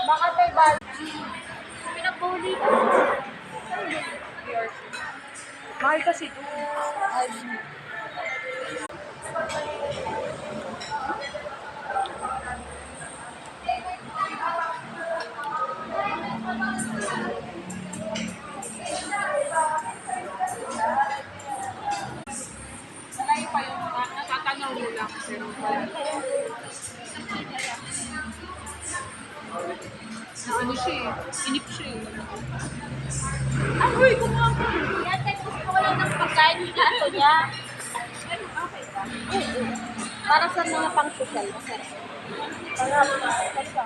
Baka tayo ba? Pinag-bully ka. Mahal kasi ito. Malayo pa yun. Natatanaw mo lang. Pero wala. Na ano siya eh. Inip siya eh. Ay, uy, kumuha ko. Yate, gusto ko lang ng pagkain na ato niya. Para sa mga pang-social. Para, basta.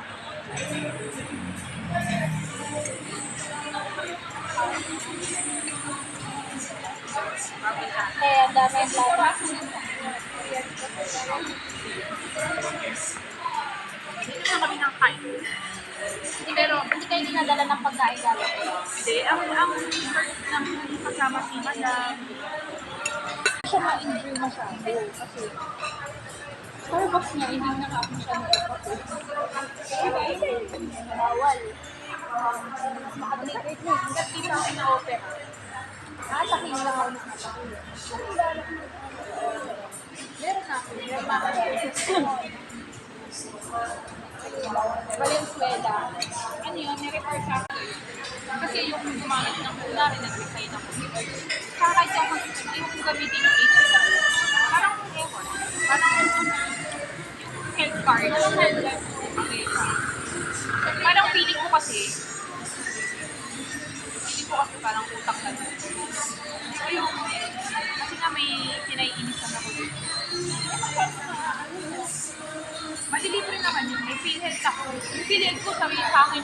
Eh, ang dami ang lahat. Hindi na kami ng kain. Pero hindi kayo dinadala ng pagkain lalo. Hindi, ang first ng kasama si Madam. Siya ma-enjoy masyado. Kasi Starbucks niya, hindi na ako siya bawal. Makadate mo. Hanggat di pa ako na-opera. Takin lang ako nakatakin. Meron na ako. Valenzuela. Ano yun? Nirefer sa akin. Kasi yung gumamit ng kulari, nag-resign ako. Saka kahit ako yung gamitin ng HSA. Parang ewan. Parang health card. Okay. Parang feeling ko kasi parang utak na doon. So yung, kasi nga may kinaiinisan ako doon. Malilibre naman yun. May PhilHealth ako. Yung PhilHealth ko sa akin